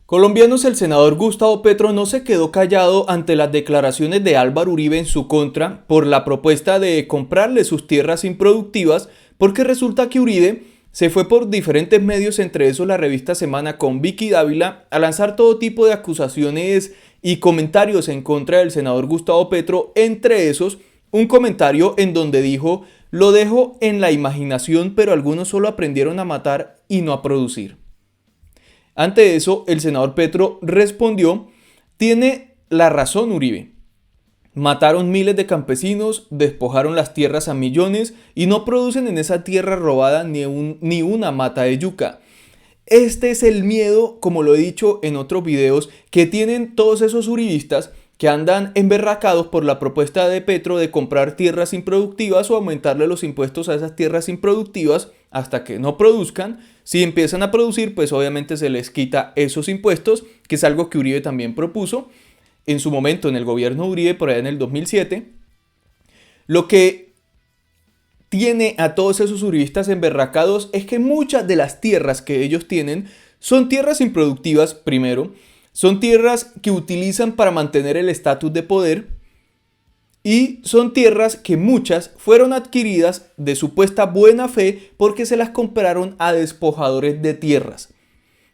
Colombianos, el senador Gustavo Petro no se quedó callado ante las declaraciones de Álvaro Uribe en su contra por la propuesta de comprarle sus tierras improductivas, porque resulta que Uribe se fue por diferentes medios, entre esos la revista Semana con Vicky Dávila, a lanzar todo tipo de acusaciones y comentarios en contra del senador Gustavo Petro, entre esos un comentario en donde dijo: "Lo dejo en la imaginación, pero algunos solo aprendieron a matar y no a producir". Ante eso, el senador Petro respondió: "Tiene la razón Uribe. Mataron miles de campesinos, despojaron las tierras a millones y no producen en esa tierra robada ni una mata de yuca". Este es el miedo, como lo he dicho en otros videos, que tienen todos esos uribistas que andan emberracados por la propuesta de Petro de comprar tierras improductivas o aumentarle los impuestos a esas tierras improductivas hasta que no produzcan. Si empiezan a producir, pues obviamente se les quita esos impuestos, que es algo que Uribe también propuso en su momento en el gobierno de Uribe, por allá en el 2007. Lo que tiene a todos esos uribistas emberracados es que muchas de las tierras que ellos tienen son tierras improductivas, primero, son tierras que utilizan para mantener el estatus de poder y son tierras que muchas fueron adquiridas de supuesta buena fe porque se las compraron a despojadores de tierras.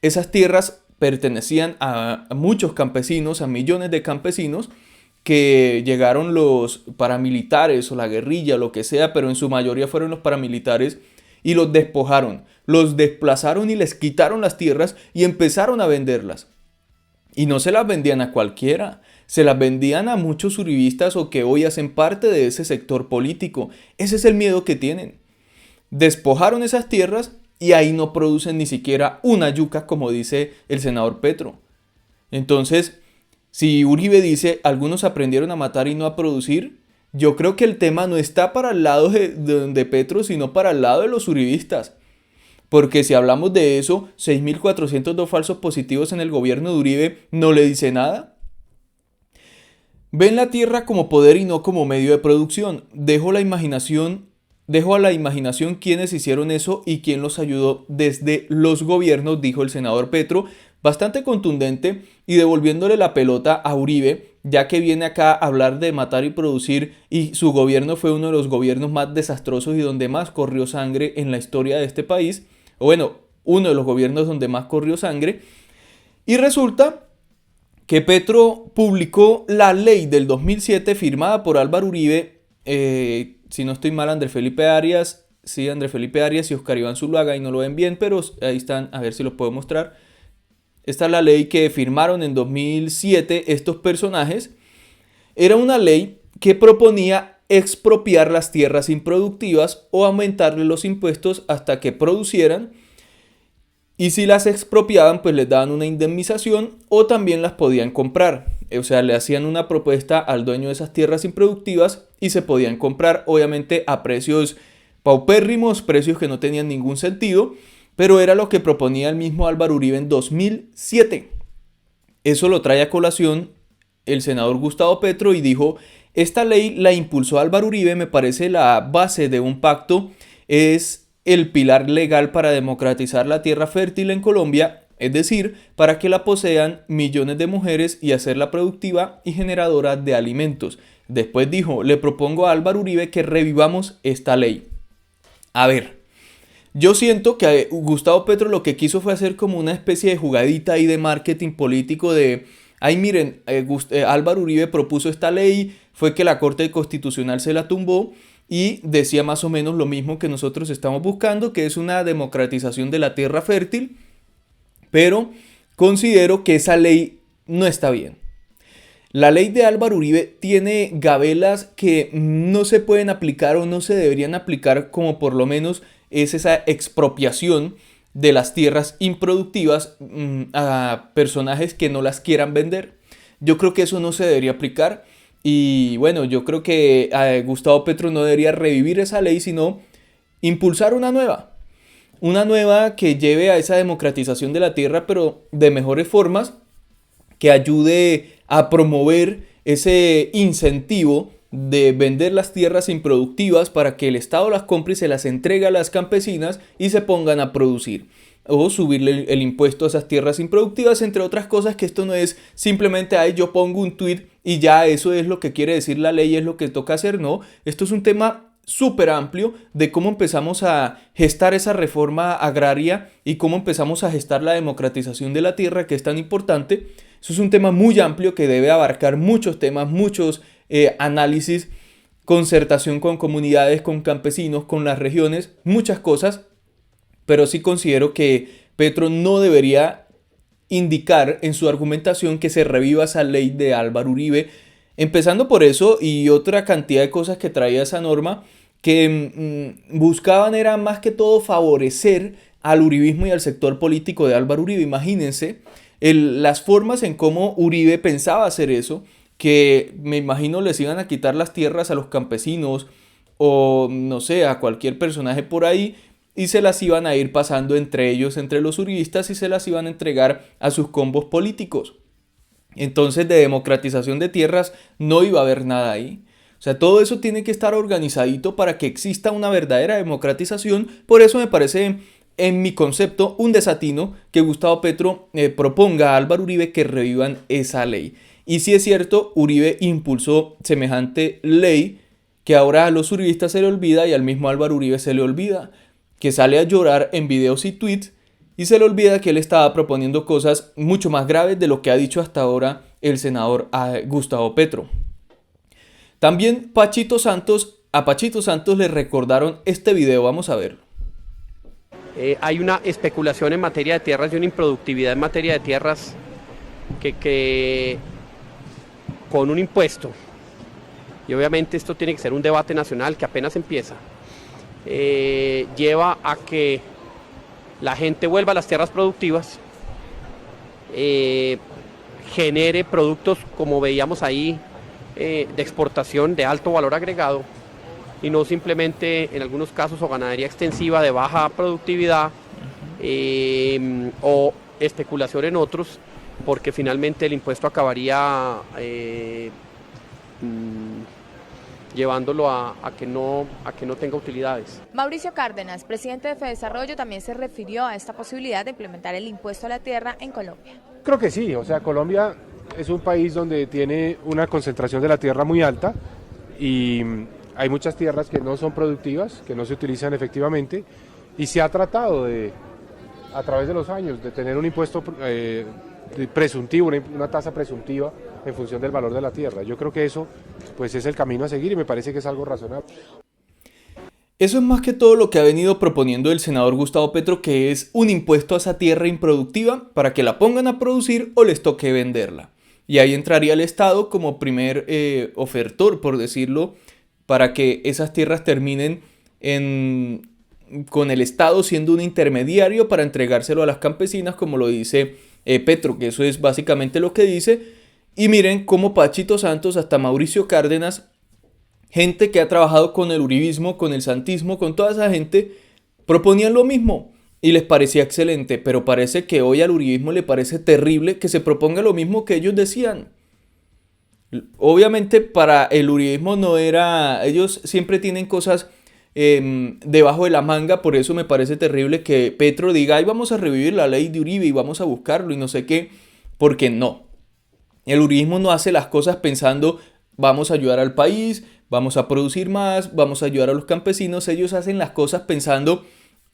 Esas tierras pertenecían a muchos campesinos, a millones de campesinos, que llegaron los paramilitares o la guerrilla, lo que sea, pero en su mayoría fueron los paramilitares y los despojaron, los desplazaron y les quitaron las tierras y empezaron a venderlas. Y no se las vendían a cualquiera, se las vendían a muchos uribistas o que hoy hacen parte de ese sector político. Ese es el miedo que tienen. Despojaron esas tierras y ahí no producen ni siquiera una yuca, como dice el senador Petro. Entonces, si Uribe dice algunos aprendieron a matar y no a producir, yo creo que el tema no está para el lado de Petro, sino para el lado de los uribistas. Porque si hablamos de eso, 6.402 falsos positivos en el gobierno de Uribe no le dice nada. Ven la tierra como poder y no como medio de producción. Dejo a la imaginación quiénes hicieron eso y quién los ayudó desde los gobiernos, dijo el senador Petro, bastante contundente y devolviéndole la pelota a Uribe, ya que viene acá a hablar de matar y producir y su gobierno fue uno de los gobiernos más desastrosos y donde más corrió sangre en la historia de este país. O bueno, uno de los gobiernos donde más corrió sangre. Y resulta que Petro publicó la ley del 2007 firmada por Álvaro Uribe, si no estoy mal, Andrés Felipe Arias y Oscar Iván Zuluaga, y no lo ven bien, pero ahí están, a ver si los puedo mostrar. Esta es la ley que firmaron en 2007 estos personajes. Era una ley que proponía expropiar las tierras improductivas o aumentarle los impuestos hasta que producieran. Y si las expropiaban, pues les daban una indemnización o también las podían comprar. O sea, le hacían una propuesta al dueño de esas tierras improductivas y se podían comprar, obviamente a precios paupérrimos, precios que no tenían ningún sentido, pero era lo que proponía el mismo Álvaro Uribe en 2007. Eso lo trae a colación el senador Gustavo Petro y dijo: "Esta ley la impulsó Álvaro Uribe, me parece la base de un pacto, es el pilar legal para democratizar la tierra fértil en Colombia, es decir, para que la posean millones de mujeres y hacerla productiva y generadora de alimentos". Después dijo: "Le propongo a Álvaro Uribe que revivamos esta ley". A ver, yo siento que Gustavo Petro lo que quiso fue hacer como una especie de jugadita ahí de marketing político de: "Ay, miren, Álvaro Uribe propuso esta ley, fue que la Corte Constitucional se la tumbó y decía más o menos lo mismo que nosotros estamos buscando, que es una democratización de la tierra fértil, pero considero que esa ley no está bien". La ley de Álvaro Uribe tiene gabelas que no se pueden aplicar o no se deberían aplicar, como por lo menos es esa expropiación de las tierras improductivas a personajes que no las quieran vender. Yo creo que eso no se debería aplicar y bueno, yo creo que Gustavo Petro no debería revivir esa ley, sino impulsar una nueva que lleve a esa democratización de la tierra, pero de mejores formas, que ayude a promover ese incentivo de vender las tierras improductivas para que el Estado las compre y se las entregue a las campesinas y se pongan a producir. o subirle el impuesto a esas tierras improductivas, entre otras cosas, que esto no es simplemente, ay, yo pongo un tuit y ya eso es lo que quiere decir la ley, es lo que toca hacer. No, esto es un tema súper amplio de cómo empezamos a gestar esa reforma agraria y cómo empezamos a gestar la democratización de la tierra, que es tan importante. Eso es un tema muy amplio que debe abarcar muchos temas, muchos análisis, concertación con comunidades, con campesinos, con las regiones, muchas cosas, pero sí considero que Petro no debería indicar en su argumentación que se reviva esa ley de Álvaro Uribe, empezando por eso y otra cantidad de cosas que traía esa norma que buscaban era más que todo favorecer al uribismo y al sector político de Álvaro Uribe. Imagínense las formas en cómo Uribe pensaba hacer eso, que me imagino les iban a quitar las tierras a los campesinos o no sé, a cualquier personaje por ahí, y se las iban a ir pasando entre ellos, entre los uribistas, y se las iban a entregar a sus combos políticos. Entonces, de democratización de tierras no iba a haber nada ahí. O sea, todo eso tiene que estar organizadito para que exista una verdadera democratización. Por eso me parece, en mi concepto, un desatino que Gustavo Petro proponga a Álvaro Uribe que revivan esa ley. Y sí es cierto, Uribe impulsó semejante ley que ahora a los uribistas se le olvida y al mismo Álvaro Uribe se le olvida, que sale a llorar en videos y tweets y se le olvida que él estaba proponiendo cosas mucho más graves de lo que ha dicho hasta ahora el senador Gustavo Petro. También a Pachito Santos le recordaron este video, vamos a verlo. Hay una especulación en materia de tierras y una improductividad en materia de tierras que con un impuesto, y obviamente esto tiene que ser un debate nacional que apenas empieza, lleva a que la gente vuelva a las tierras productivas, genere productos como veíamos ahí de exportación de alto valor agregado y no simplemente en algunos casos o ganadería extensiva de baja productividad o especulación en otros, porque finalmente el impuesto acabaría llevándolo a que no tenga utilidades. Mauricio Cárdenas, presidente de FEDesarrollo, también se refirió a esta posibilidad de implementar el impuesto a la tierra en Colombia. Creo que sí, o sea, Colombia es un país donde tiene una concentración de la tierra muy alta y hay muchas tierras que no son productivas, que no se utilizan efectivamente, y se ha tratado a través de los años, de tener un impuesto presuntivo, una tasa presuntiva en función del valor de la tierra. Yo creo que eso pues es el camino a seguir y me parece que es algo razonable. Eso es más que todo lo que ha venido proponiendo el senador Gustavo Petro, que es un impuesto a esa tierra improductiva para que la pongan a producir o les toque venderla. Y ahí entraría el Estado como primer ofertor, por decirlo, para que esas tierras terminen con el Estado siendo un intermediario para entregárselo a las campesinas, como lo dice Petro, que eso es básicamente lo que dice. Y miren cómo Pachito Santos, hasta Mauricio Cárdenas, gente que ha trabajado con el uribismo, con el santismo, con toda esa gente, proponían lo mismo y les parecía excelente, pero parece que hoy al uribismo le parece terrible que se proponga lo mismo que ellos decían. Obviamente para el uribismo no era, ellos siempre tienen cosas debajo de la manga, por eso me parece terrible que Petro diga, ay, vamos a revivir la ley de Uribe y vamos a buscarlo y no sé qué, porque no. El uribismo no hace las cosas pensando, vamos a ayudar al país, vamos a producir más, vamos a ayudar a los campesinos. Ellos hacen las cosas pensando,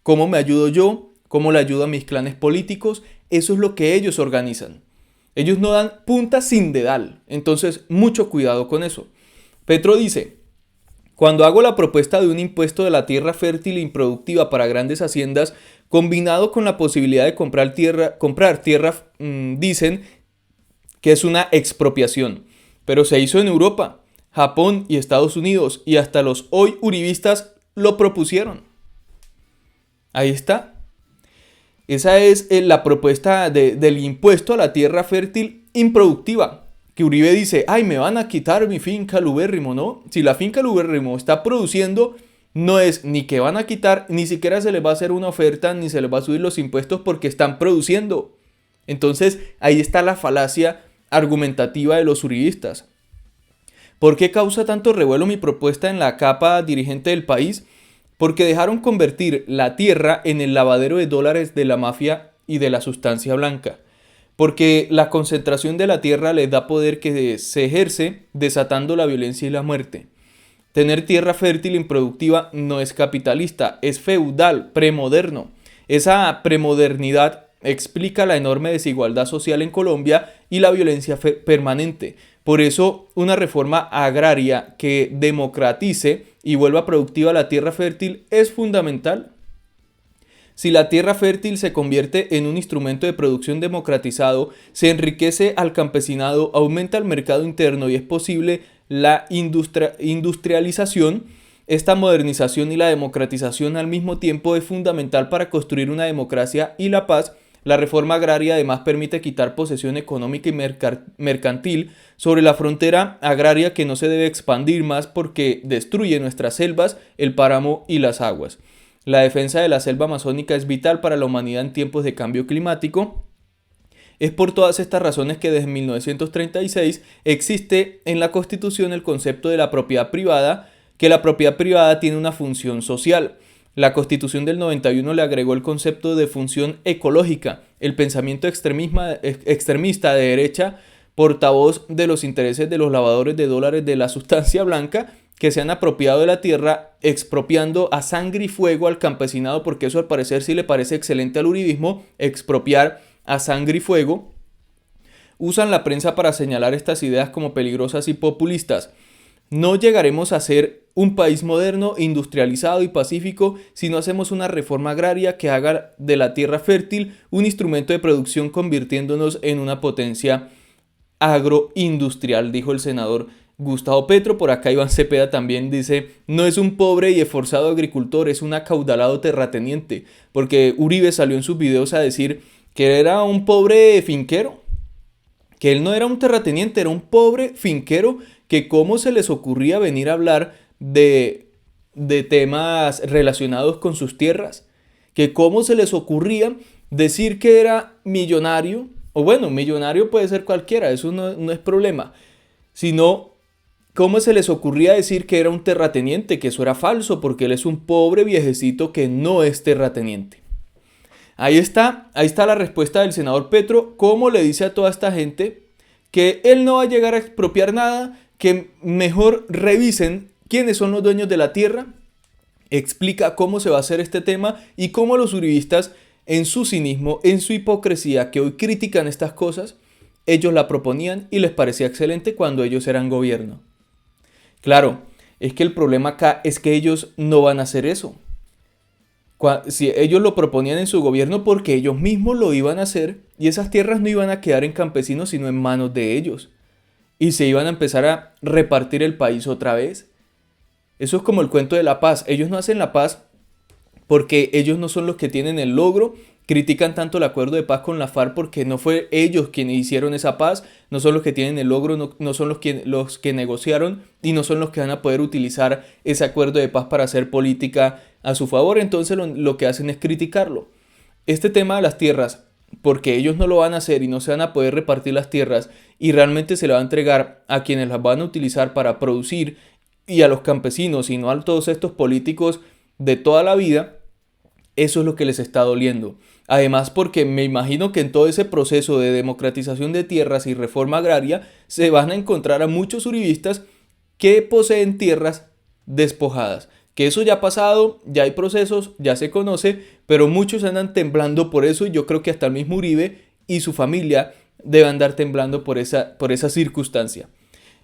¿cómo me ayudo yo? ¿Cómo le ayudo a mis clanes políticos? Eso es lo que ellos organizan. Ellos no dan punta sin dedal, entonces mucho cuidado con eso. Petro dice, cuando hago la propuesta de un impuesto de la tierra fértil e improductiva para grandes haciendas, combinado con la posibilidad de comprar tierra, dicen que es una expropiación. Pero se hizo en Europa, Japón y Estados Unidos, y hasta los hoy uribistas lo propusieron. Ahí está. Esa es la propuesta del impuesto a la tierra fértil improductiva. Que Uribe dice, ay, me van a quitar mi finca Lubérrimo, ¿no? Si la finca Lubérrimo está produciendo, no es ni que van a quitar, ni siquiera se les va a hacer una oferta, ni se les va a subir los impuestos porque están produciendo. Entonces, ahí está la falacia argumentativa de los uribistas. ¿Por qué causa tanto revuelo mi propuesta en la capa dirigente del país? porque dejaron convertir la tierra en el lavadero de dólares de la mafia y de la sustancia blanca. Porque la concentración de la tierra les da poder que se ejerce desatando la violencia y la muerte. Tener tierra fértil e improductiva no es capitalista, es feudal, premoderno. Esa premodernidad explica la enorme desigualdad social en Colombia y la violencia permanente. Por eso, una reforma agraria que democratice y vuelva productiva la tierra fértil es fundamental. Si la tierra fértil se convierte en un instrumento de producción democratizado, se enriquece al campesinado, aumenta el mercado interno y es posible la industrialización. Esta modernización y la democratización al mismo tiempo es fundamental para construir una democracia y la paz. La reforma agraria además permite quitar posesión económica y mercantil sobre la frontera agraria que no se debe expandir más porque destruye nuestras selvas, el páramo y las aguas. La defensa de la selva amazónica es vital para la humanidad en tiempos de cambio climático. Es por todas estas razones que desde 1936 existe en la Constitución el concepto de la propiedad privada, que la propiedad privada tiene una función social. La Constitución del 91 le agregó el concepto de función ecológica. El pensamiento extremista de derecha, portavoz de los intereses de los lavadores de dólares de la sustancia blanca, que se han apropiado de la tierra, expropiando a sangre y fuego al campesinado, porque eso al parecer sí le parece excelente al uribismo, expropiar a sangre y fuego. Usan la prensa para señalar estas ideas como peligrosas y populistas. No llegaremos a ser un país moderno, industrializado y pacífico si no hacemos una reforma agraria que haga de la tierra fértil un instrumento de producción, convirtiéndonos en una potencia agroindustrial, dijo el senador Gustavo Petro. Por acá Iván Cepeda también dice: no es un pobre y esforzado agricultor, es un acaudalado terrateniente, porque Uribe salió en sus videos a decir que era un pobre finquero, que él no era un terrateniente, era un pobre finquero, que cómo se les ocurría venir a hablar de temas relacionados con sus tierras, que cómo se les ocurría decir que era millonario, o bueno, millonario puede ser cualquiera, eso no es problema, sino cómo se les ocurría decir que era un terrateniente, que eso era falso, porque él es un pobre viejecito que no es terrateniente. Ahí está la respuesta del senador Petro, cómo le dice a toda esta gente que él no va a llegar a expropiar nada, que mejor revisen quiénes son los dueños de la tierra. Explica cómo se va a hacer este tema y cómo los uribistas, en su cinismo, en su hipocresía, que hoy critican estas cosas, ellos la proponían y les parecía excelente cuando ellos eran gobierno. Claro, es que el problema acá es que ellos no van a hacer eso. Si ellos lo proponían en su gobierno, porque ellos mismos lo iban a hacer, y esas tierras no iban a quedar en campesinos sino en manos de ellos, y se iban a empezar a repartir el país otra vez. Eso es como el cuento de la paz. Ellos no hacen la paz porque ellos no son los que tienen el logro. Critican tanto el acuerdo de paz con la FARC porque no fue ellos quienes hicieron esa paz, no son los que tienen el logro, no son los que negociaron, y no son los que van a poder utilizar ese acuerdo de paz para hacer política a su favor. Entonces lo que hacen es criticarlo. Este tema de las tierras, porque ellos no lo van a hacer y no se van a poder repartir las tierras y realmente se le va a entregar a quienes las van a utilizar para producir, y a los campesinos y no a todos estos políticos de toda la vida, eso es lo que les está doliendo. Además, porque me imagino que en todo ese proceso de democratización de tierras y reforma agraria se van a encontrar a muchos uribistas que poseen tierras despojadas. Que eso ya ha pasado, ya hay procesos, ya se conoce, pero muchos andan temblando por eso, y yo creo que hasta el mismo Uribe y su familia deben andar temblando por esa circunstancia.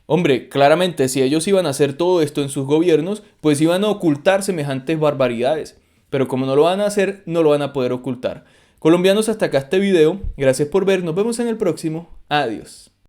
Hombre, claramente si ellos iban a hacer todo esto en sus gobiernos, pues iban a ocultar semejantes barbaridades. Pero como no lo van a hacer, no lo van a poder ocultar. Colombianos, hasta acá este video. Gracias por ver. Nos vemos en el próximo. Adiós.